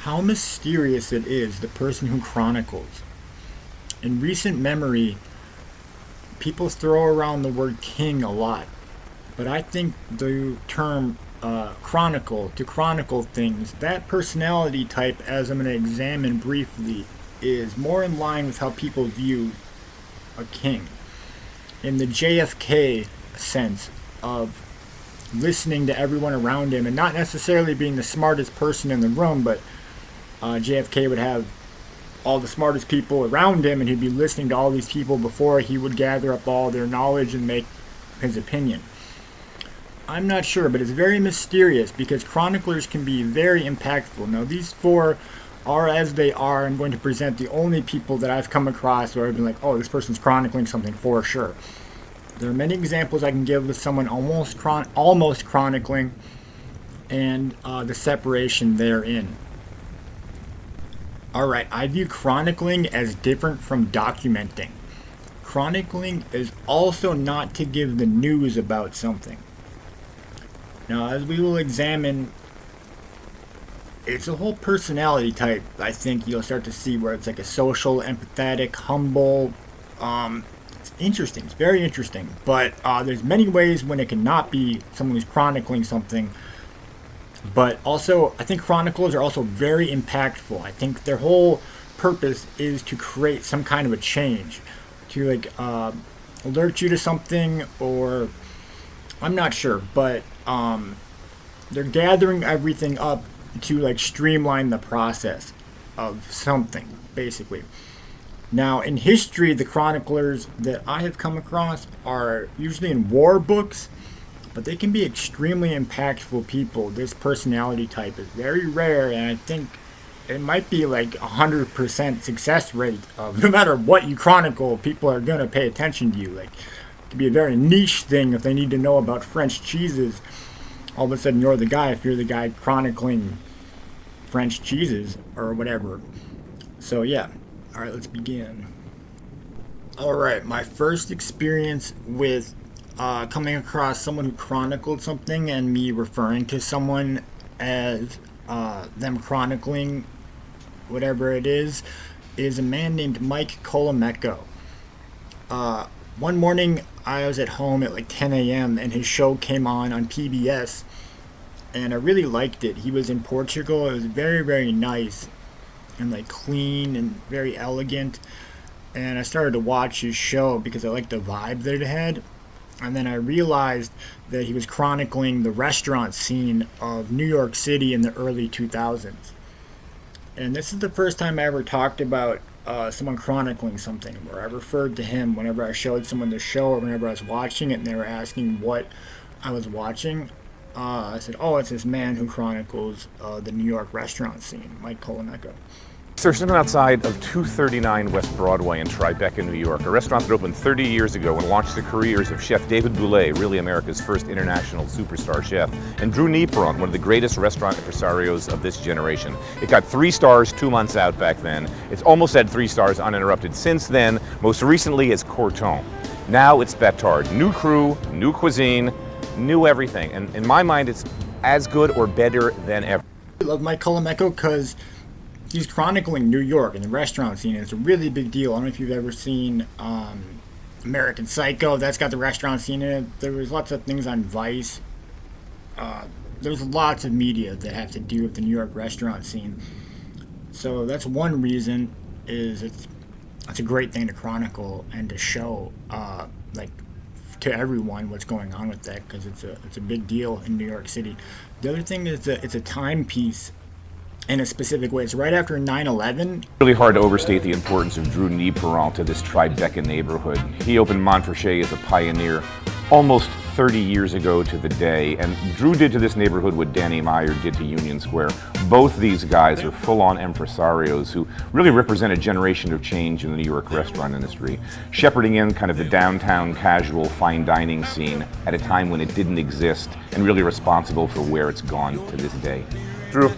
How mysterious it is, the person who chronicles. In recent memory, people throw around the word king a lot, but I think the term chronicle, to chronicle things, that personality type, as I'm going to examine briefly, is more in line with how people view a king. In the JFK sense of listening to everyone around him and not necessarily being the smartest person in the room, but JFK would have all the smartest people around him and he'd be listening to all these people before he would gather up all their knowledge and make his opinion. I'm not sure, but it's very mysterious because chroniclers can be very impactful. Now, these four are as they are. I'm going to present the only people that I've come across where I've been like, oh, this person's chronicling something for sure. There are many examples I can give with someone almost chronicling and the separation therein. Alright, I view chronicling as different from documenting. Chronicling is also not to give the news about something. Now, as we will examine, it's a whole personality type, I think you'll start to see, where it's like a social, empathetic, humble. It's interesting. It's very interesting. But there's many ways when it cannot be someone who's chronicling something. But also, I think chroniclers are also very impactful. I think their whole purpose is to create some kind of a change, to alert you to something, or I'm not sure, but they're gathering everything up to streamline the process of something, basically. Now, in history, the chroniclers that I have come across are usually in war books, but they can be extremely impactful people. This personality type is very rare, and I think it might be 100% success rate of no matter what you chronicle, people are going to pay attention to you. It could be a very niche thing if they need to know about French cheeses. All of a sudden, you're the guy if you're the guy chronicling French cheeses or whatever. So, yeah. Alright, let's begin. Alright, my first experience with coming across someone who chronicled something and me referring to someone as them chronicling whatever it is a man named Mike Colameco. One morning I was at home at 10 a.m. and his show came on PBS, and I really liked it. He was in Portugal. It was very, very nice and clean and very elegant, and I started to watch his show because I liked the vibe that it had. And then I realized that he was chronicling the restaurant scene of New York City in the early 2000s. And this is the first time I ever talked about someone chronicling something, where I referred to him whenever I showed someone the show or whenever I was watching it and they were asking what I was watching. I said, oh, it's this man who chronicles the New York restaurant scene, Mike Colameco. So we're sitting outside of 239 West Broadway in Tribeca, New York, a restaurant that opened 30 years ago and launched the careers of Chef David Bouley, really America's first international superstar chef, and Drew Nieporent, one of the greatest restaurant impresarios of this generation. It got 3 stars 2 months out back then. It's almost had 3 stars uninterrupted since then, most recently as Corton. Now it's Betard. New crew, new cuisine, new everything. And in my mind, it's as good or better than ever. I love Mike Colameco because he's chronicling New York and the restaurant scene. It's a really big deal. I don't know if you've ever seen American Psycho. That's got the restaurant scene in it. There was lots of things on Vice. There's lots of media that have to do with the New York restaurant scene. So that's one reason, is it's a great thing to chronicle and to show to everyone what's going on with that, because it's a big deal in New York City. The other thing is that it's a timepiece in a specific way. It's right after 9/11. Really hard to overstate the importance of Drew Nieporent to this Tribeca neighborhood. He opened Montrachet as a pioneer almost 30 years ago to the day, and Drew did to this neighborhood what Danny Meyer did to Union Square. Both these guys are full-on impresarios who really represent a generation of change in the New York restaurant industry, shepherding in kind of the downtown casual fine dining scene at a time when it didn't exist, and really responsible for where it's gone to this day. Drew.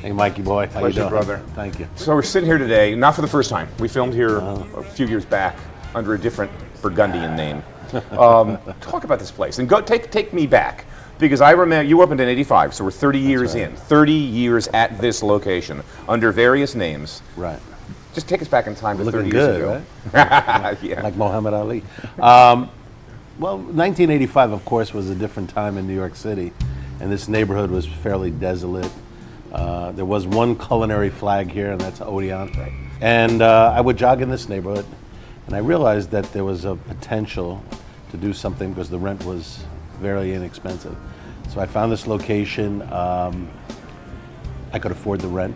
Hey, Mikey boy. How Pleasure, you doing? brother. Thank you. So we're sitting here today, not for the first time. We filmed here a few years back under a different Burgundian name. Talk about this place and take me back Because I remember you opened in '85, so we're 30 years right. in. 30 years at this location under various names. Right. Just take us back in time to Looking 30 years good, ago. right? Yeah. Like Muhammad Ali. Well, 1985, of course, was a different time in New York City, and this neighborhood was fairly desolate. There was one culinary flag here, and that's Odeon. Right. And I would jog in this neighborhood, and I realized that there was a potential to do something because the rent was very inexpensive. So I found this location. I could afford the rent.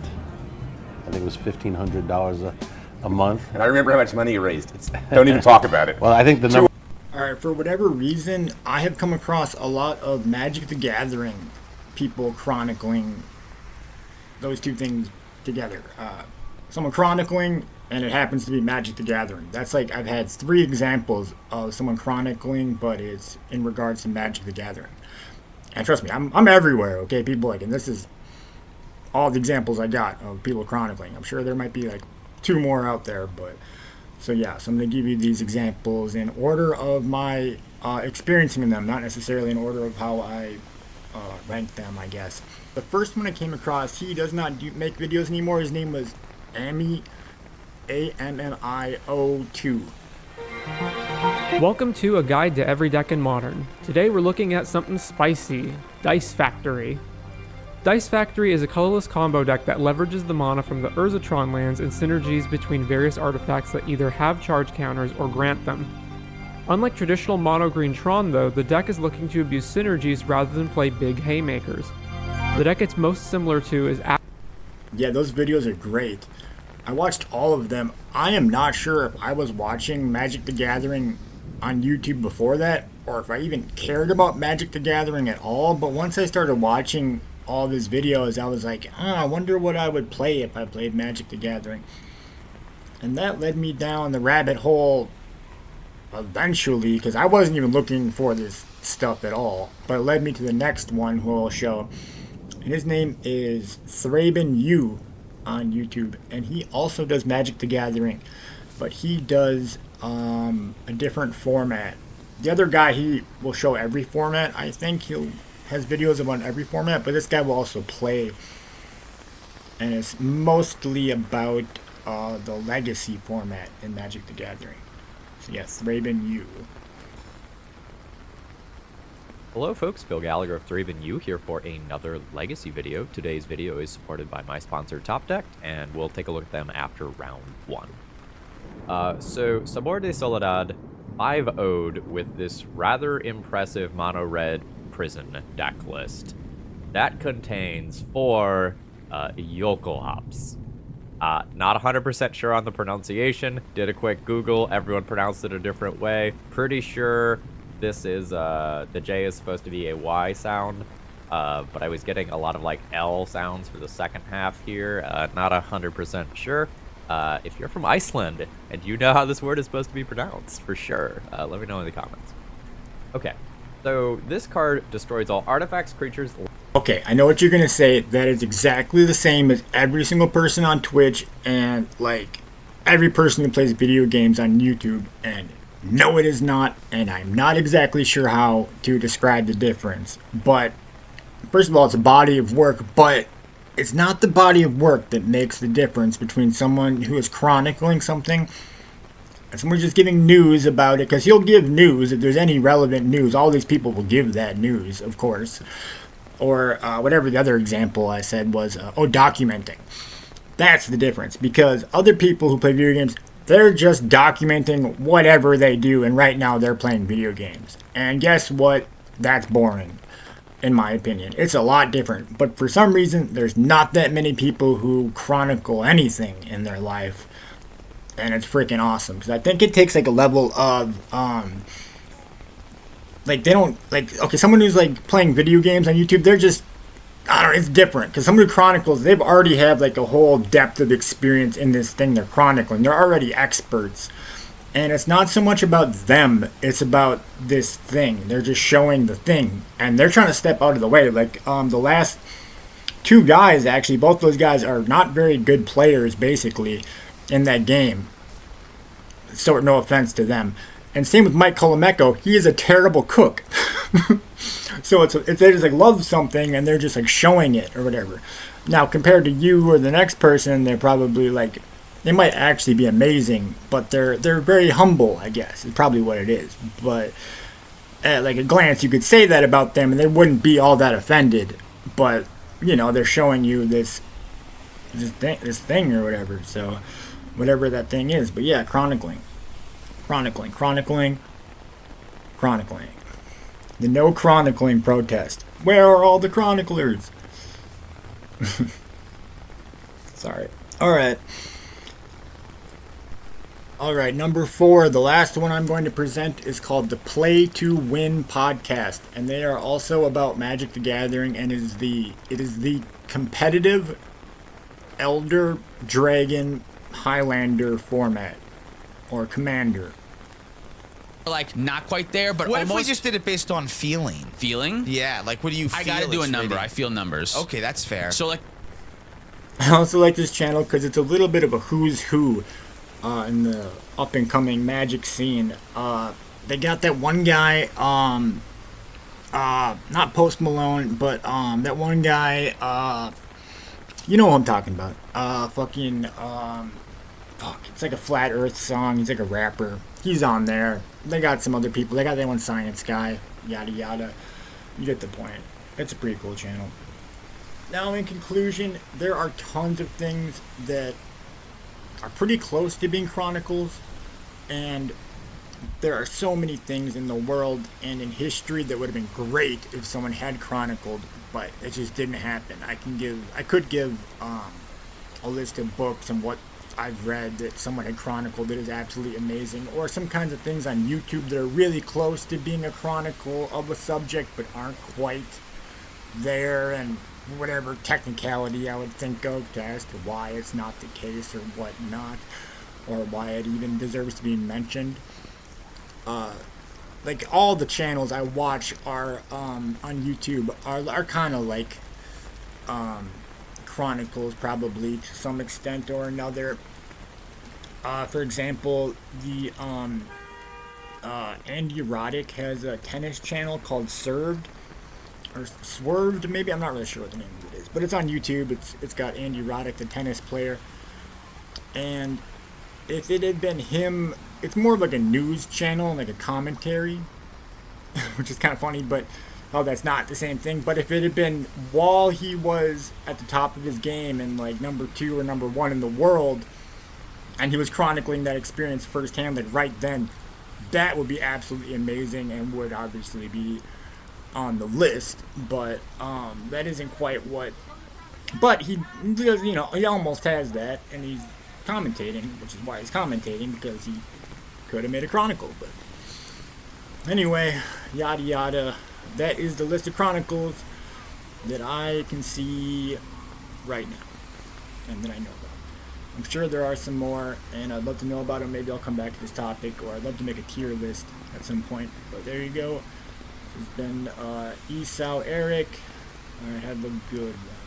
I think it was $1,500 a month. And I remember how much money you raised. Don't even talk about it. Well, I think the number. Alright, for whatever reason, I have come across a lot of Magic the Gathering people chronicling those two things together. Someone chronicling, and it happens to be Magic the Gathering. That's like, I've had 3 examples of someone chronicling, but it's in regards to Magic the Gathering. And trust me, I'm everywhere, okay? People like, and this is all the examples I got of people chronicling. I'm sure there might be like 2 more out there, but so yeah, so I'm going to give you these examples in order of my experiencing them, not necessarily in order of how I rank them, I guess. The first one I came across, he does not make videos anymore. His name was Ami, AMMIO2. Welcome to A Guide to Every Deck in Modern. Today we're looking at something spicy, Dice Factory. Dice Factory is a colorless combo deck that leverages the mana from the Urzatron lands and synergies between various artifacts that either have charge counters or grant them. Unlike traditional mono-green Tron though, the deck is looking to abuse synergies rather than play big haymakers. The deck it's most similar to is Yeah, those videos are great. I watched all of them. I am not sure if I was watching Magic the Gathering on YouTube before that, or if I even cared about Magic the Gathering at all, but once I started watching all of his videos, I was like, I wonder what I would play if I played Magic the Gathering. And that led me down the rabbit hole eventually, because I wasn't even looking for this stuff at all, but it led me to the next one who I'll show. And his name is Thraben U on YouTube, and he also does Magic the Gathering, but he does a different format. The other guy, he will show every format. I think he has videos about every format, but this guy will also play, and it's mostly about the legacy format in Magic the Gathering. So yes, Thraben U. Hello folks, Bill Gallagher of Thraben U here for another Legacy video. Today's video is supported by my sponsor Top Deck, and we'll take a look at them after round 1. So Sabor de Soledad 5-0'd with this rather impressive mono-red prison deck list. That contains 4 Yokel-Hops. Not 100% sure on the pronunciation. Did a quick Google, everyone pronounced it a different way. Pretty sure this is, the J is supposed to be a Y sound, but I was getting a lot of like L sounds for the second half here. Not 100% sure. If you're from Iceland and you know how this word is supposed to be pronounced, for sure, let me know in the comments. Okay, so this card destroys all artifacts, creatures. Okay, I know what you're gonna say. That is exactly the same as every single person on Twitch and like every person who plays video games on YouTube, and no, it is not, and I'm not exactly sure how to describe the difference. But first of all, it's a body of work, but it's not the body of work that makes the difference between someone who is chronicling something and someone just giving news about it, because he'll give news if there's any relevant news. All these people will give that news, of course. Or whatever the other example I said was, documenting. That's the difference, because other people who play video games, they're just documenting whatever they do, and right now they're playing video games. And guess what? That's boring, in my opinion. It's a lot different, but for some reason, there's not that many people who chronicle anything in their life, and it's freaking awesome, because I think it takes like a level of, like they don't, like, okay, someone who's like playing video games on YouTube, they're just, I don't know, it's different, because someone who chronicles, they've already have like a whole depth of experience in this thing they're chronicling. They're already experts, and it's not so much about them, it's about this thing. They're just showing the thing, and they're trying to step out of the way. Like the last 2 guys, actually, both those guys are not very good players basically in that game, so no offense to them. And same with Mike Colomecco. He is a terrible cook. So it's they just like love something and they're just like showing it or whatever. Now compared to you or the next person, they're probably like, they might actually be amazing, but they're very humble, I guess. Is probably what it is. But at like a glance, you could say that about them and they wouldn't be all that offended. But you know, they're showing you this thing or whatever. So whatever that thing is. But yeah, chronicling. The no chronicling protest. Where are all the chroniclers? Sorry. Alright, number 4, the last one I'm going to present is called the Play to Win podcast, and they are also about Magic the Gathering, and it is the competitive Elder Dragon Highlander format, or Commander. Like, not quite there, but What almost. if we just did it based on feeling? Feeling? Yeah, like what do you feel? I gotta do a it's number. rated? I feel numbers. Okay, that's fair. So, like, I also like this channel because it's a little bit of a who's who in the up and coming Magic scene. They got that one guy, not Post Malone, but that one guy, you know who I'm talking about. It's like a Flat Earth song. He's like a rapper. He's on there. They got some other people. They got that one science guy. Yada yada. You get the point. It's a pretty cool channel. Now, in conclusion, there are tons of things that are pretty close to being chronicles, and there are so many things in the world and in history that would have been great if someone had chronicled, but it just didn't happen. I could give a list of books and what I've read that someone had chronicled that is absolutely amazing, or some kinds of things on YouTube that are really close to being a chronicle of a subject but aren't quite there, and whatever technicality I would think of as to why it's not the case or what not, or why it even deserves to be mentioned. Like all the channels I watch are on YouTube are kind of like chronicles, probably to some extent or another. For example, the Andy Roddick has a tennis channel called Served or Swerved, maybe. I'm not really sure what the name of it is, but it's on YouTube. It's got Andy Roddick, the tennis player, and if it had been him, it's more of like a news channel, like a commentary, which is kind of funny, but that's not the same thing. But if it had been while he was at the top of his game and like number 2 or number 1 in the world, and he was chronicling that experience firsthand, like right then, that would be absolutely amazing and would obviously be on the list. But that isn't quite what. But he does, he almost has that, and he's commentating, which is why he's commentating, because he could have made a chronicle. But anyway, yada yada. That is the list of chronicles that I can see right now and that I know about. I'm sure there are some more, and I'd love to know about them. Maybe I'll come back to this topic, or I'd love to make a tier list at some point. But there you go. It's been Esau Eric. All right, have a good one.